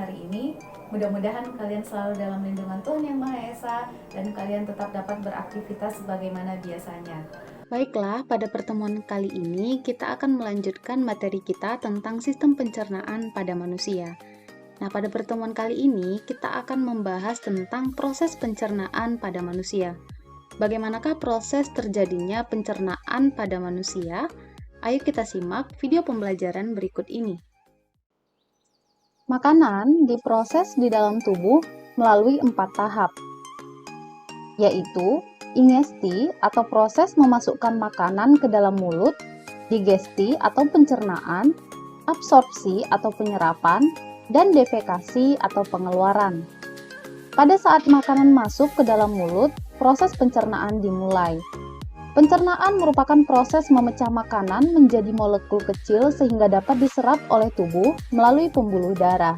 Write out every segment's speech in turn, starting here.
hari ini. Mudah-mudahan kalian selalu dalam lindungan Tuhan Yang Maha Esa dan kalian tetap dapat beraktivitas sebagaimana biasanya. Baiklah, pada pertemuan kali ini kita akan melanjutkan materi kita tentang sistem pencernaan pada manusia. Nah, pada pertemuan kali ini kita akan membahas tentang proses pencernaan pada manusia. Bagaimanakah proses terjadinya pencernaan pada manusia? Ayo kita simak video pembelajaran berikut ini. Makanan diproses di dalam tubuh melalui 4 tahap, yaitu ingesti atau proses memasukkan makanan ke dalam mulut, digesti atau pencernaan, absorpsi atau penyerapan, dan defekasi atau pengeluaran. Pada saat makanan masuk ke dalam mulut, proses pencernaan dimulai. Pencernaan merupakan proses memecah makanan menjadi molekul kecil sehingga dapat diserap oleh tubuh melalui pembuluh darah.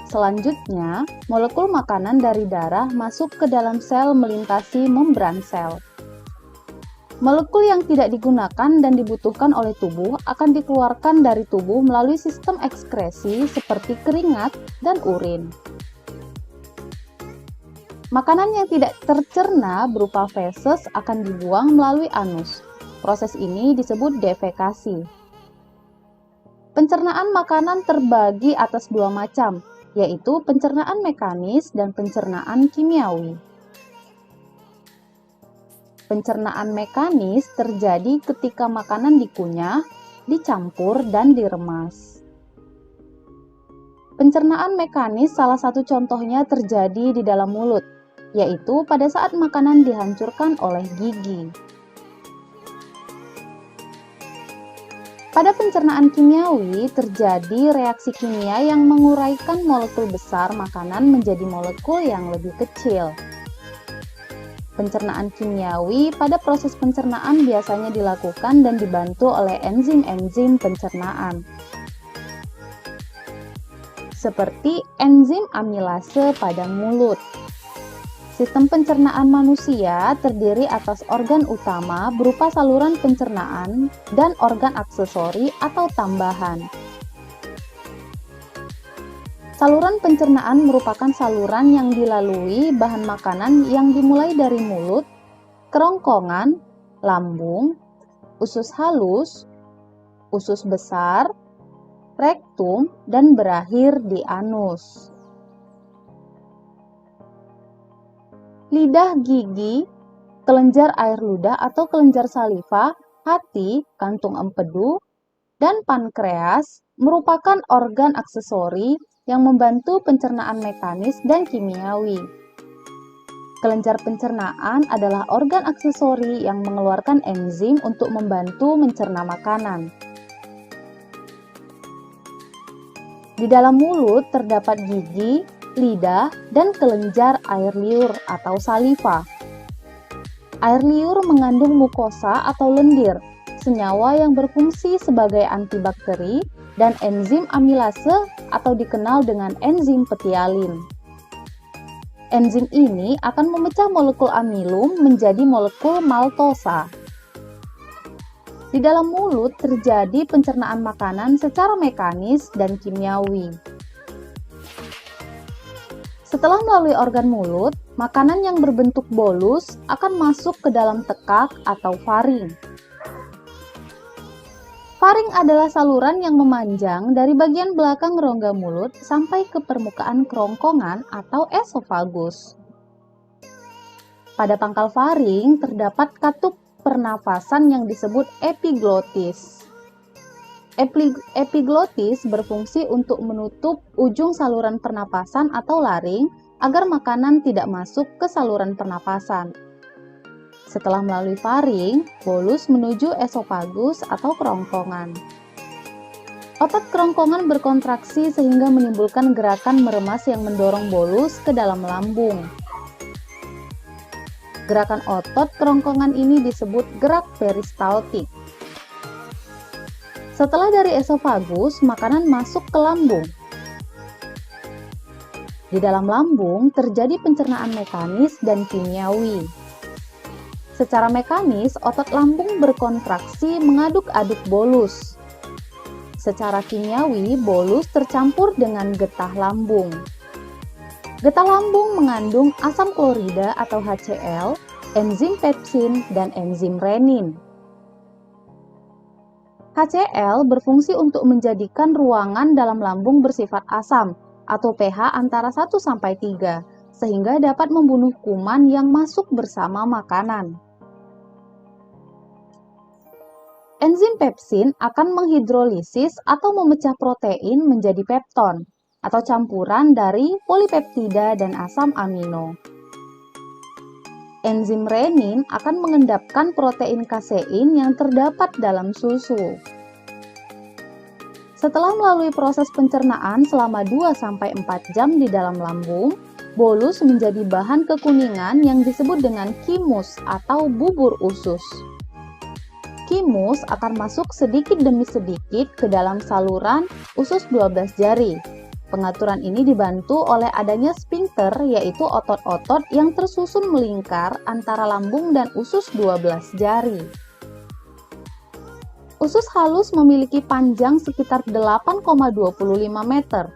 Selanjutnya, molekul makanan dari darah masuk ke dalam sel melintasi membran sel. Molekul yang tidak digunakan dan dibutuhkan oleh tubuh akan dikeluarkan dari tubuh melalui sistem ekskresi seperti keringat dan urin. Makanan yang tidak tercerna berupa feses akan dibuang melalui anus. Proses ini disebut defekasi. Pencernaan makanan terbagi atas 2 macam, yaitu pencernaan mekanis dan pencernaan kimiawi. Pencernaan mekanis terjadi ketika makanan dikunyah, dicampur, dan diremas. Pencernaan mekanis salah satu contohnya terjadi di dalam mulut, yaitu pada saat makanan dihancurkan oleh gigi. Pada pencernaan kimiawi, terjadi reaksi kimia yang menguraikan molekul besar makanan menjadi molekul yang lebih kecil. Pencernaan kimiawi pada proses pencernaan biasanya dilakukan dan dibantu oleh enzim-enzim pencernaan, seperti enzim amilase pada mulut. Sistem pencernaan manusia terdiri atas organ utama berupa saluran pencernaan dan organ aksesori atau tambahan. Saluran pencernaan merupakan saluran yang dilalui bahan makanan yang dimulai dari mulut, kerongkongan, lambung, usus halus, usus besar, rektum, dan berakhir di anus. Lidah, gigi, kelenjar air ludah atau kelenjar saliva, hati, kantung empedu, dan pankreas merupakan organ aksesori yang membantu pencernaan mekanis dan kimiawi. Kelenjar pencernaan adalah organ aksesori yang mengeluarkan enzim untuk membantu mencerna makanan. Di dalam mulut terdapat gigi, lidah, dan kelenjar air liur atau saliva. Air liur mengandung mukosa atau lendir, senyawa yang berfungsi sebagai antibakteri, dan enzim amilase atau dikenal dengan enzim petialin. Enzim ini akan memecah molekul amilum menjadi molekul maltosa. Di dalam mulut terjadi pencernaan makanan secara mekanis dan kimiawi. Setelah melalui organ mulut, makanan yang berbentuk bolus akan masuk ke dalam tekak atau faring. Faring adalah saluran yang memanjang dari bagian belakang rongga mulut sampai ke permukaan kerongkongan atau esofagus. Pada pangkal faring terdapat katup pernafasan yang disebut epiglotis. Epiglotis berfungsi untuk menutup ujung saluran pernapasan atau laring agar makanan tidak masuk ke saluran pernapasan. Setelah melalui faring, bolus menuju esofagus atau kerongkongan. Otot kerongkongan berkontraksi sehingga menimbulkan gerakan meremas yang mendorong bolus ke dalam lambung. Gerakan otot kerongkongan ini disebut gerak peristaltik. Setelah dari esofagus, makanan masuk ke lambung. Di dalam lambung terjadi pencernaan mekanis dan kimiawi. Secara mekanis, otot lambung berkontraksi mengaduk-aduk bolus. Secara kimiawi, bolus tercampur dengan getah lambung. Getah lambung mengandung asam klorida atau HCl, enzim pepsin, dan enzim renin. HCl berfungsi untuk menjadikan ruangan dalam lambung bersifat asam atau pH antara 1-3, sehingga dapat membunuh kuman yang masuk bersama makanan. Enzim pepsin akan menghidrolisis atau memecah protein menjadi pepton, atau campuran dari polipeptida dan asam amino. Enzim renin akan mengendapkan protein kasein yang terdapat dalam susu. Setelah melalui proses pencernaan selama 2-4 jam di dalam lambung, bolus menjadi bahan kekuningan yang disebut dengan chymus atau bubur usus. Chymus akan masuk sedikit demi sedikit ke dalam saluran usus 12 jari. Pengaturan ini dibantu oleh adanya sphincter, yaitu otot-otot yang tersusun melingkar antara lambung dan usus 12 jari. Usus halus memiliki panjang sekitar 8,25 meter.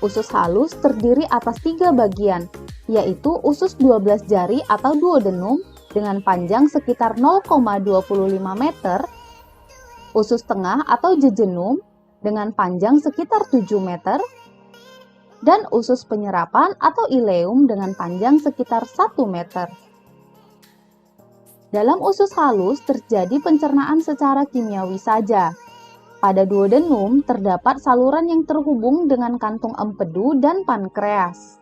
Usus halus terdiri atas 3 bagian, yaitu usus 12 jari atau duodenum dengan panjang sekitar 0,25 meter, usus tengah atau jejunum dengan panjang sekitar 7 meter, dan usus penyerapan atau ileum dengan panjang sekitar 1 meter. Dalam usus halus terjadi pencernaan secara kimiawi saja. Pada duodenum terdapat saluran yang terhubung dengan kantung empedu dan pankreas.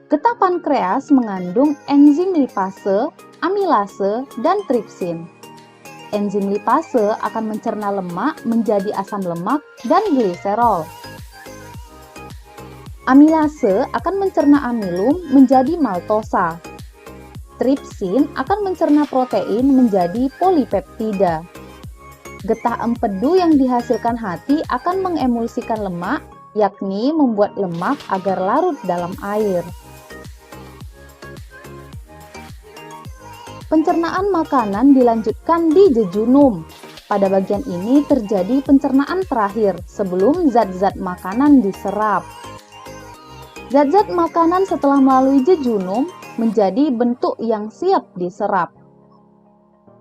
Getah pankreas mengandung enzim lipase, amilase, dan tripsin. Enzim lipase akan mencerna lemak menjadi asam lemak dan gliserol. Amilase akan mencerna amilum menjadi maltosa. Tripsin akan mencerna protein menjadi polipeptida. Getah empedu yang dihasilkan hati akan mengemulsikan lemak, yakni membuat lemak agar larut dalam air. Pencernaan makanan dilanjutkan di jejunum. Pada bagian ini terjadi pencernaan terakhir sebelum zat-zat makanan diserap. Zat-zat makanan setelah melalui jejunum menjadi bentuk yang siap diserap.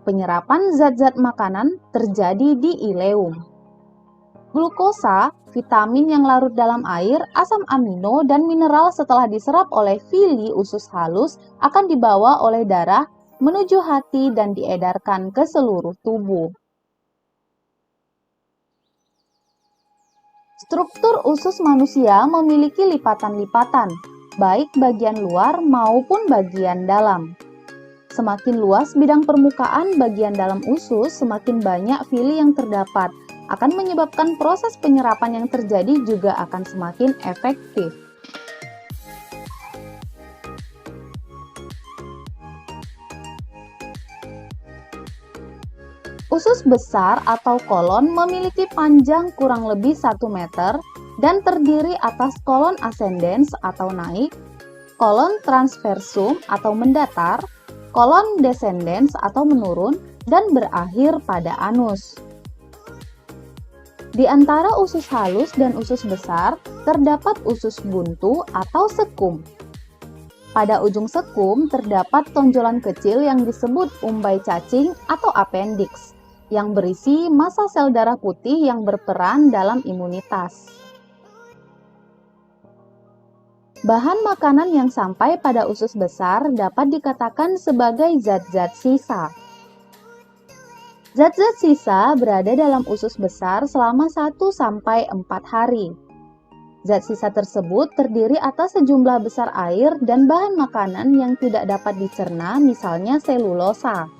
Penyerapan zat-zat makanan terjadi di ileum. Glukosa, vitamin yang larut dalam air, asam amino, dan mineral setelah diserap oleh villi usus halus akan dibawa oleh darah menuju hati dan diedarkan ke seluruh tubuh. Struktur usus manusia memiliki lipatan-lipatan, baik bagian luar maupun bagian dalam. Semakin luas bidang permukaan bagian dalam usus, semakin banyak villi yang terdapat, akan menyebabkan proses penyerapan yang terjadi juga akan semakin efektif. Usus besar atau kolon memiliki panjang kurang lebih 1 meter dan terdiri atas kolon ascendens atau naik, kolon transversum atau mendatar, kolon descendens atau menurun, dan berakhir pada anus. Di antara usus halus dan usus besar, terdapat usus buntu atau sekum. Pada ujung sekum terdapat tonjolan kecil yang disebut umbai cacing atau appendix, yang berisi massa sel darah putih yang berperan dalam imunitas. Bahan makanan yang sampai pada usus besar dapat dikatakan sebagai zat-zat sisa. Zat-zat sisa berada dalam usus besar selama 1-4 hari. Zat sisa tersebut terdiri atas sejumlah besar air dan bahan makanan yang tidak dapat dicerna, misalnya selulosa.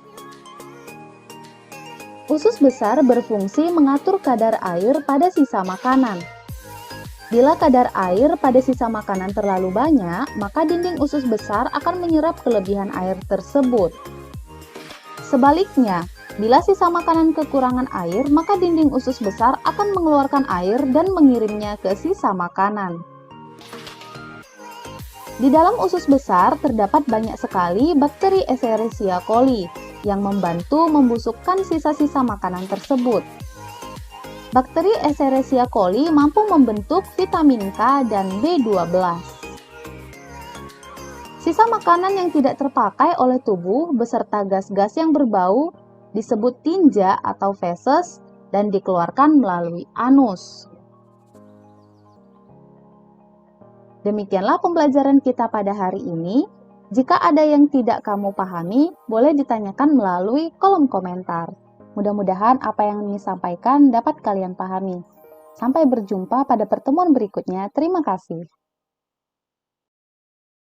Usus besar berfungsi mengatur kadar air pada sisa makanan. Bila kadar air pada sisa makanan terlalu banyak, maka dinding usus besar akan menyerap kelebihan air tersebut. Sebaliknya, bila sisa makanan kekurangan air, maka dinding usus besar akan mengeluarkan air dan mengirimnya ke sisa makanan. Di dalam usus besar terdapat banyak sekali bakteri Escherichia coli yang membantu membusukkan sisa-sisa makanan tersebut. Bakteri Escherichia coli mampu membentuk vitamin K dan B12. Sisa makanan yang tidak terpakai oleh tubuh beserta gas-gas yang berbau disebut tinja atau feses dan dikeluarkan melalui anus. Demikianlah pembelajaran kita pada hari ini. Jika ada yang tidak kamu pahami, boleh ditanyakan melalui kolom komentar. Mudah-mudahan apa yang disampaikan dapat kalian pahami. Sampai berjumpa pada pertemuan berikutnya. Terima kasih.